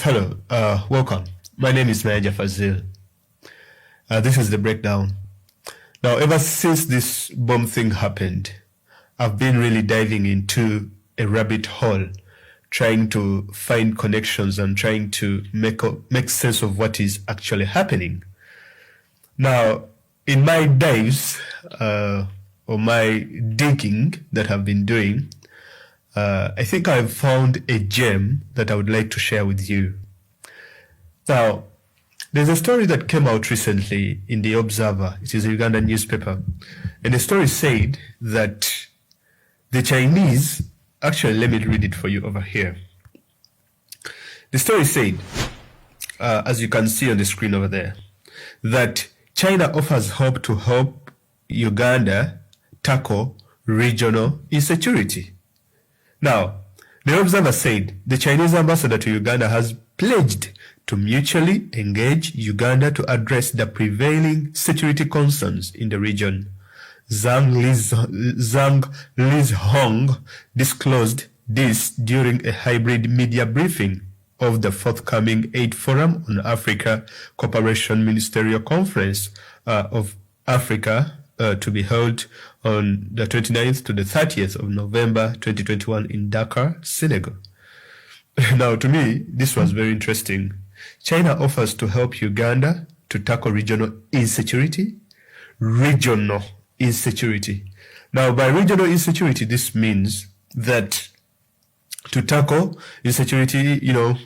Hello, welcome. My name is Naja Fazil. This is the breakdown. Now, ever since this bomb thing happened, I've been really diving into a rabbit hole, trying to find connections and trying to make sense of what is actually happening. Now, in my dives, or my digging that I've been doing, I think I've found a gem that I would like to share with you. Now, there's a story that came out recently in the Observer. It is a Ugandan newspaper. And the story said that the Chinese, actually, let me read it for you over here. The story said, as you can see on the screen over there, that China offers hope to help Uganda tackle regional insecurity. Now, the Observer said the Chinese ambassador to Uganda has pledged to mutually engage Uganda to address the prevailing security concerns in the region. Zhang Lizhong disclosed this during a hybrid media briefing of the forthcoming 8th Forum on Africa Cooperation Ministerial Conference of Africa to be held on the 29th to the 30th of November 2021 in Dakar, Senegal. Now, to me, this was very interesting. China offers to help Uganda to tackle regional insecurity. Regional insecurity. Now, by regional insecurity, this means that to tackle insecurity,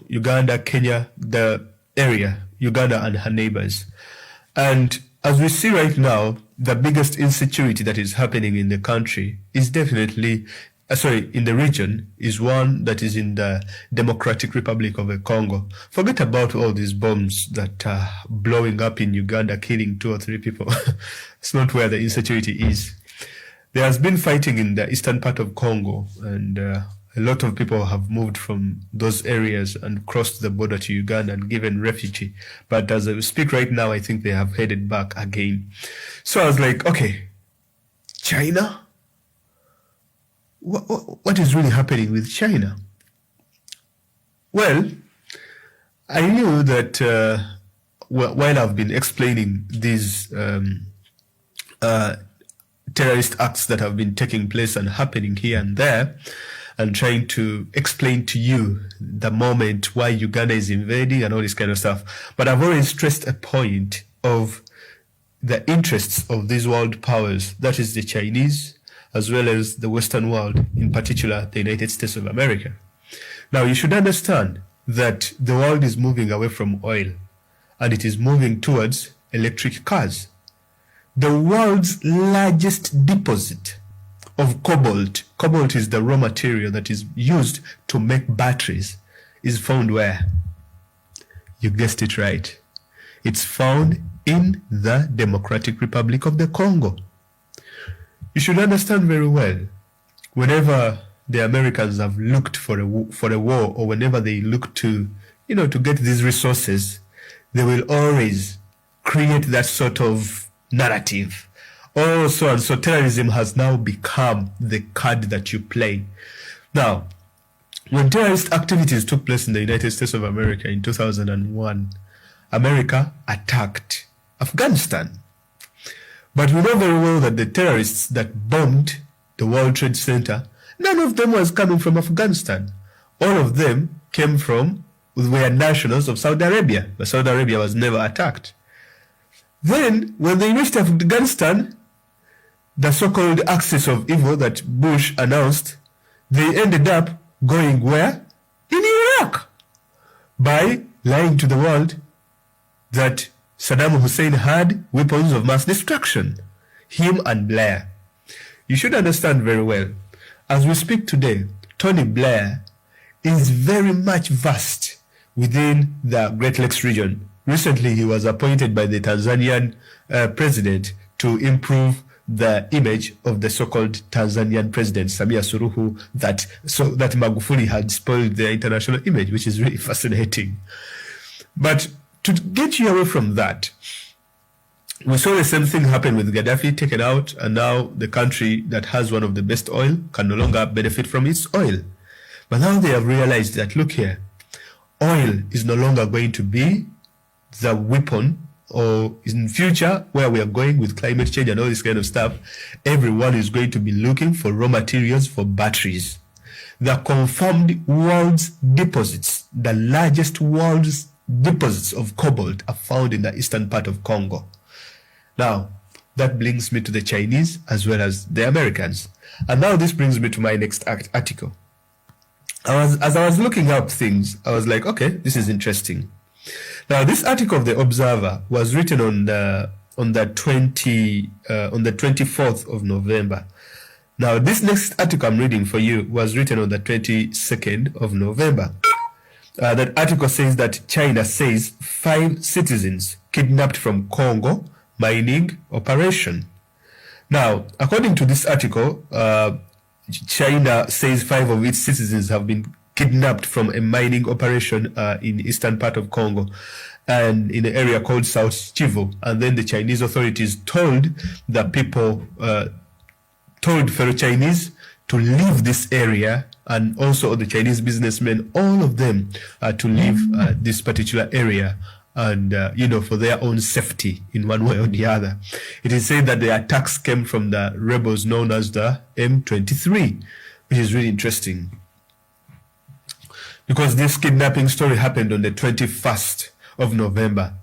Uganda, Kenya, the area, Uganda and her neighbors. And as we see right now, the biggest insecurity that is happening in the country is definitely, in the region, is one that is in the Democratic Republic of the Congo. Forget about all these bombs that are blowing up in Uganda, killing 2 or 3 people. It's not where the insecurity is. There has been fighting in the eastern part of Congo, and a lot of people have moved from those areas and crossed the border to Uganda and given refugee. But as I speak right now, I think they have headed back again. So I was like, okay, China? What is really happening with China? Well, I knew that while I've been explaining these terrorist acts that have been taking place and happening here and there, and trying to explain to you the moment why Uganda is invading and all this kind of stuff. But I've always stressed a point of the interests of these world powers, that is the Chinese, as well as the Western world, in particular the United States of America. Now, you should understand that the world is moving away from oil, and it is moving towards electric cars. The world's largest deposit of cobalt is the raw material that is used to make batteries, is found where? You guessed it right. It's found in the Democratic Republic of the Congo. You should understand very well, whenever the Americans have looked for a war, or whenever they look to, to get these resources, they will always create that sort of narrative. So terrorism has now become the card that you play. Now, when terrorist activities took place in the United States of America in 2001, America attacked Afghanistan. But we know very well that the terrorists that bombed the World Trade Center, none of them was coming from Afghanistan. All of them were nationals of Saudi Arabia, but Saudi Arabia was never attacked. Then, when they reached Afghanistan, the so-called axis of evil that Bush announced, they ended up going where? In Iraq. By lying to the world that Saddam Hussein had weapons of mass destruction. Him and Blair. You should understand very well, as we speak today, Tony Blair is very much versed within the Great Lakes region. Recently, he was appointed by the Tanzanian president to improve the image of the so-called Tanzanian president, Samia Suluhu, that Magufuli had spoiled their international image, which is really fascinating. But to get you away from that, we saw the same thing happen with Gaddafi taken out, and now the country that has one of the best oil can no longer benefit from its oil. But now they have realized that, look here, oil is no longer going to be the weapon, or in future where we are going with climate change and all this kind of stuff, everyone is going to be looking for raw materials for batteries. The confirmed world's deposits, the largest world's deposits of cobalt are found in the eastern part of Congo. Now, that brings me to the Chinese as well as the Americans. And now this brings me to my next article. As I was looking up things, I was like, okay, this is interesting. Now, this article of the Observer was written on the 24th of November. Now, this next article I'm reading for you was written on the 22nd of November. That article says that China says 5 citizens kidnapped from Congo mining operation. Now, according to this article, China says 5 of its citizens have been kidnapped from a mining operation in eastern part of Congo and in an area called South Kivu. And then the Chinese authorities told the people, told fellow Chinese to leave this area, and also the Chinese businessmen, all of them to leave this particular area, and for their own safety in one way or the other. It is said that the attacks came from the rebels known as the M23, which is really interesting, because this kidnapping story happened on the 21st of November.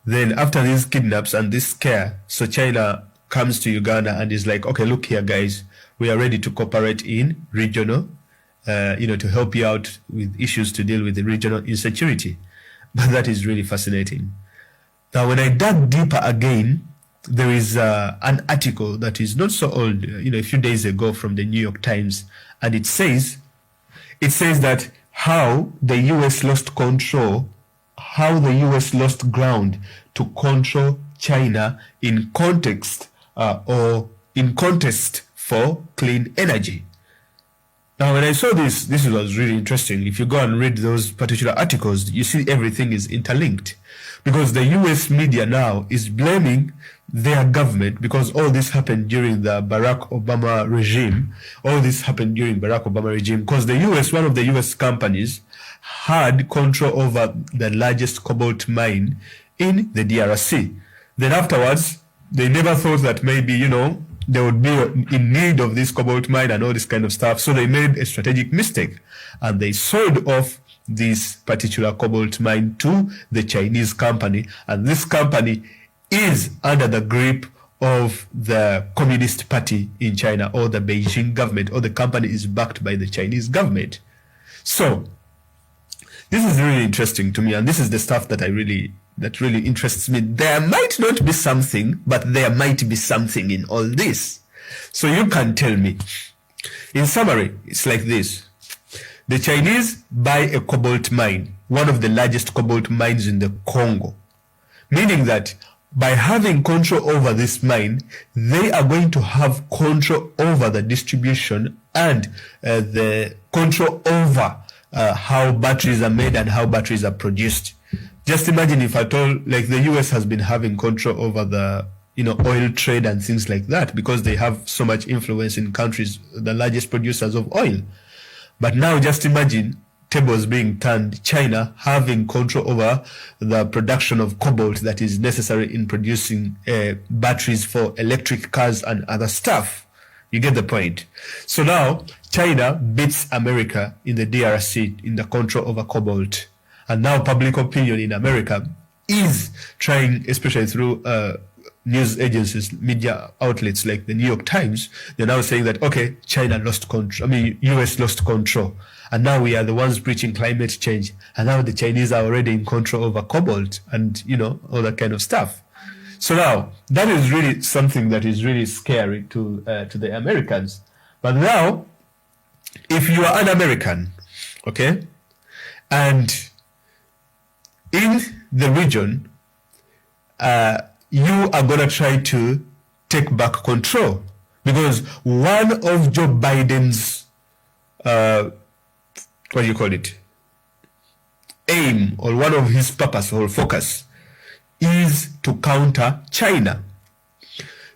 Then after these kidnaps and this scare, so China comes to Uganda and is like, okay, look here, guys, we are ready to cooperate in regional, to help you out with issues to deal with the regional insecurity. But that is really fascinating. Now, when I dug deeper again, there is an article that is not so old, a few days ago from the New York Times, and it says that how the U.S. lost control, how the U.S. lost ground to control China in context or in contest for clean energy. Now, when I saw this was really interesting. If you go and read those particular articles, you see everything is interlinked, because the U.S. media now is blaming their government, because all this happened during the Barack Obama regime. All this happened during Barack Obama regime because the U.S., one of the U.S. companies, had control over the largest cobalt mine in the DRC. Then afterwards, they never thought that maybe, they would be in need of this cobalt mine and all this kind of stuff. So they made a strategic mistake, and they sold off this particular cobalt mine to the Chinese company. And this company is under the grip of the Communist Party in China, or the Beijing government, or the company is backed by the Chinese government. So this is really interesting to me, and this is the stuff that really interests me. There might not be something, but there might be something in all this. So you can tell me. In summary, it's like this. The Chinese buy a cobalt mine, one of the largest cobalt mines in the Congo, meaning that by having control over this mine, they are going to have control over the distribution and the control over how batteries are made and how batteries are produced. Just imagine if at all, like the US has been having control over the, oil trade and things like that, because they have so much influence in countries, the largest producers of oil. But now just imagine tables being turned, China having control over the production of cobalt that is necessary in producing batteries for electric cars and other stuff. You get the point. So now China beats America in the DRC in the control over cobalt. And now public opinion in America is trying, especially through news agencies, media outlets like the New York Times, they're now saying that, okay, China lost control. US lost control. And now we are the ones preaching climate change. And now the Chinese are already in control over cobalt and, all that kind of stuff. So now that is really something that is really scary to the Americans. But now, if you are an American, okay, and in the region, you are going to try to take back control, because one of Joe Biden's, aim, or one of his purpose or focus is to counter China.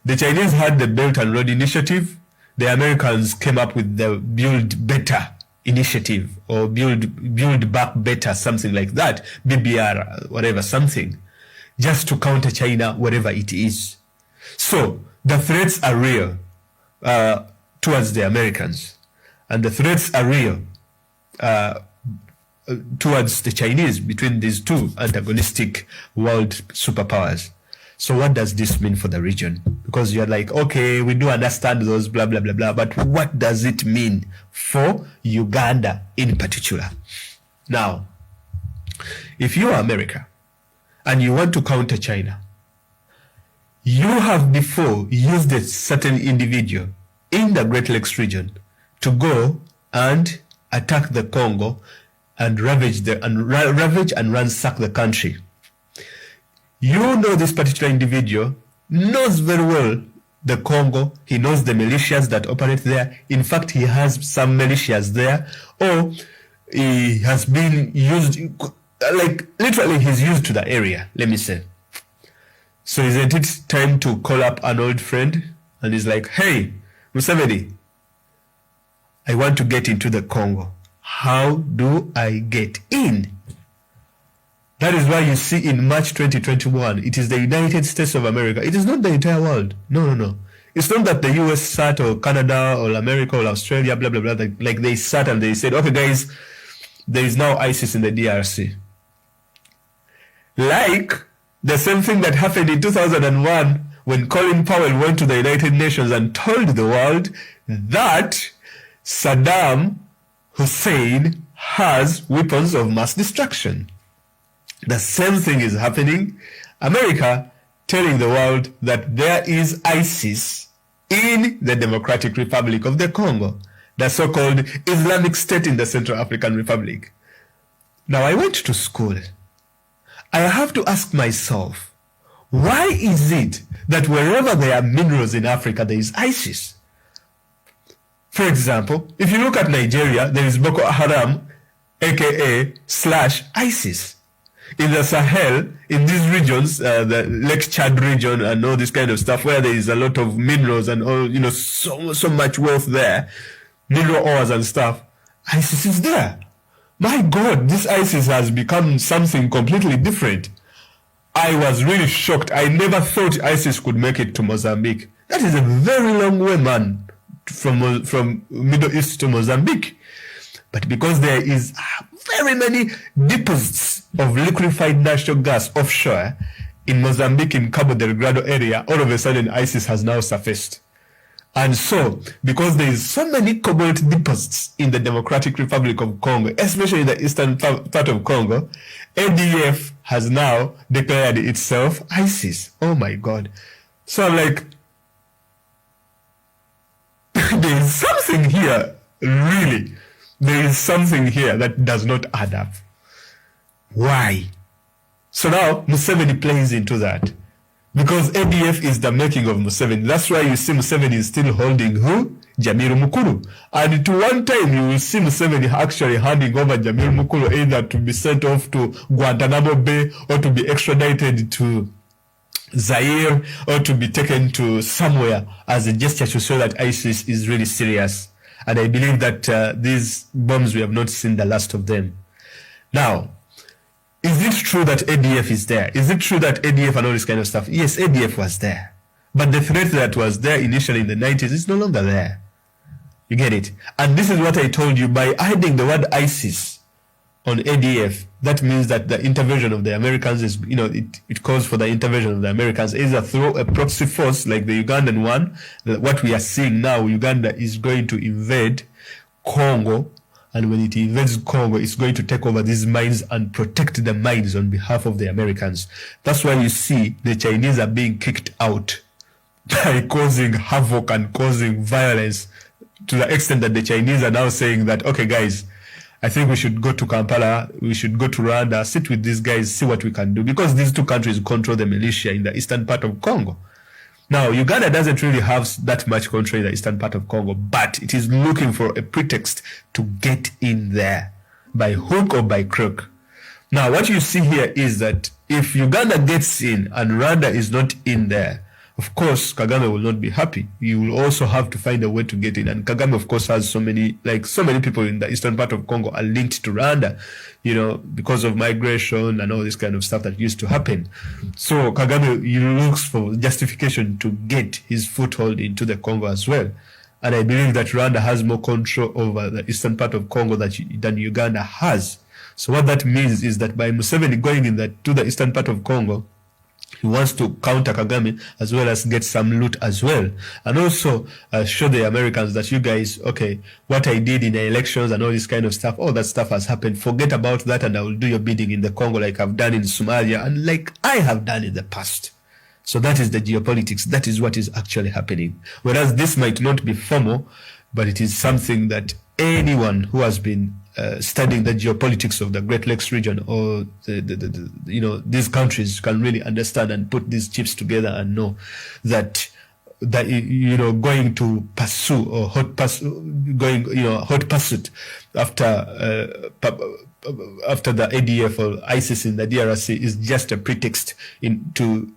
The Chinese had the Belt and Road Initiative. The Americans came up with the Build Better initiative or build back better, something like that, BBR, whatever, something, just to counter China, whatever it is. So the threats are real towards the Americans, and the threats are real towards the Chinese, between these two antagonistic world superpowers. So what does this mean for the region? Because you're like, okay, we do understand those blah, blah, blah, blah, but what does it mean for Uganda in particular? Now, if you are America and you want to counter China, you have before used a certain individual in the Great Lakes region to go and attack the Congo and ravage and ransack the country. You know this particular individual knows very well the Congo. He knows the militias that operate there. In fact, he has some militias there, or he has been used, like literally he's used to the area, let me say. So isn't it time to call up an old friend? And he's like, hey, Museveni, I want to get into the Congo. How do I get in? That is why you see in March 2021, it is the United States of America. It is not the entire world. No. It's not that the US sat, or Canada or America or Australia, blah, blah, blah. Like they sat and they said, okay, guys, there is now ISIS in the DRC. Like the same thing that happened in 2001 when Colin Powell went to the United Nations and told the world that Saddam Hussein has weapons of mass destruction. The same thing is happening. America telling the world that there is ISIS in the Democratic Republic of the Congo, the so-called Islamic State in the Central African Republic. Now, I went to school. I have to ask myself, why is it that wherever there are minerals in Africa, there is ISIS? For example, if you look at Nigeria, there is Boko Haram, aka /ISIS. In the Sahel, in these regions, the Lake Chad region and all this kind of stuff, where there is a lot of minerals and all, so much wealth there, mineral ores and stuff, ISIS is there. My God, this ISIS has become something completely different. I was really shocked. I never thought ISIS could make it to Mozambique. That is a very long way, man, from Middle East to Mozambique. But because there is very many deposits of liquefied natural gas offshore in Mozambique, in Cabo Delgado area, all of a sudden ISIS has now surfaced. And so, because there is so many cobalt deposits in the Democratic Republic of Congo, especially in the eastern part of Congo, ADF has now declared itself ISIS. Oh my God. So I'm like, there is something here, really. There is something here that does not add up. Why? So now Museveni plays into that. Because ADF is the making of Museveni. That's why you see Museveni is still holding who? Jamiru Mukulu. And to one time you will see Museveni actually handing over Jamiru Mukulu either to be sent off to Guantanamo Bay or to be extradited to Zaire or to be taken to somewhere as a gesture to show that ISIS is really serious. And I believe that these bombs, we have not seen the last of them. Now, is it true that ADF is there? Is it true that ADF and all this kind of stuff? Yes, ADF was there. But the threat that was there initially in the 90s is no longer there. You get it? And this is what I told you. By adding the word ISIS on ADF, that means that the intervention of the Americans is, it calls for the intervention of the Americans either through a proxy force like the Ugandan one. What we are seeing now, Uganda is going to invade Congo. And when it invades Congo, it's going to take over these mines and protect the mines on behalf of the Americans. That's why you see the Chinese are being kicked out by causing havoc and causing violence to the extent that the Chinese are now saying that, okay, guys, I think we should go to Kampala, we should go to Rwanda, sit with these guys, see what we can do. Because these two countries control the militia in the eastern part of Congo. Now, Uganda doesn't really have that much control in the eastern part of Congo, but it is looking for a pretext to get in there by hook or by crook. Now, what you see here is that if Uganda gets in and Rwanda is not in there, of course, Kagame will not be happy. You will also have to find a way to get in. And Kagame, of course, has so many people in the eastern part of Congo are linked to Rwanda, because of migration and all this kind of stuff that used to happen. So Kagame, he looks for justification to get his foothold into the Congo as well. And I believe that Rwanda has more control over the eastern part of Congo than Uganda has. So what that means is that by Museveni going to the eastern part of Congo, he wants to counter Kagame as well as get some loot as well. And also show the Americans that you guys, okay, what I did in the elections and all this kind of stuff, all that stuff has happened. Forget about that and I will do your bidding in the Congo like I've done in Somalia and like I have done in the past. So that is the geopolitics. That is what is actually happening. Whereas this might not be formal, but it is something that anyone who has been studying the geopolitics of the Great Lakes region or these countries can really understand and put these chips together and know that going to pursue or hot pursuit after the ADF or ISIS in the DRC is just a pretext to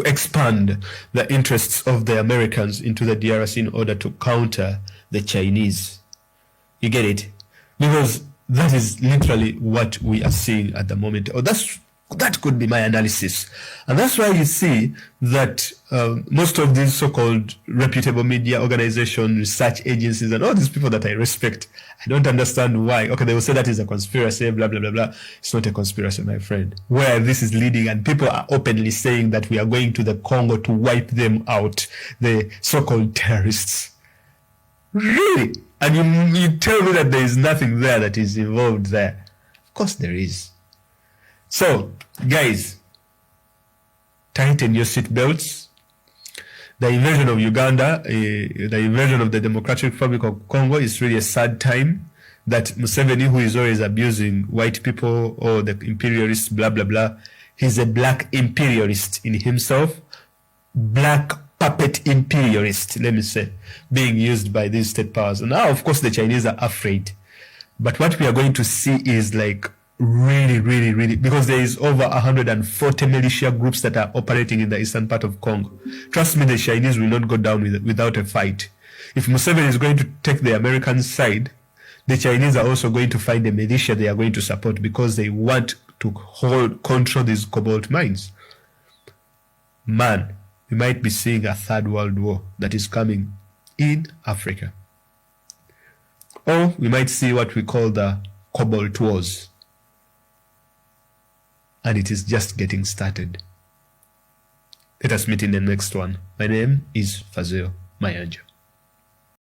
expand the interests of the Americans into the DRC in order to counter the Chinese. You get it? Because that is literally what we are seeing at the moment. Or that could be my analysis. And that's why you see that most of these so-called reputable media organizations, research agencies, and all these people that I respect, I don't understand why. Okay, they will say that is a conspiracy, blah, blah, blah, blah. It's not a conspiracy, my friend. Where this is leading, and people are openly saying that we are going to the Congo to wipe them out, the so-called terrorists. Really? And you tell me that there is nothing there that is involved there. Of course there is. So, guys, tighten your seatbelts. The invasion of Uganda, the invasion of the Democratic Republic of Congo is really a sad time that Museveni, who is always abusing white people or the imperialists, blah, blah, blah, he's a black imperialist in himself, black puppet imperialist, let me say, being used by these state powers. And now, of course, the Chinese are afraid. But what we are going to see is like really, really, really, because there is over 140 militia groups that are operating in the eastern part of Congo. Trust me, the Chinese will not go down without a fight. If Museveni is going to take the American side, the Chinese are also going to find a militia they are going to support because they want to control these cobalt mines. Man, we might be seeing a third world war that is coming in Africa. Or we might see what we call the cobalt wars. And it is just getting started. Let us meet in the next one. My name is Fazio Mayanja.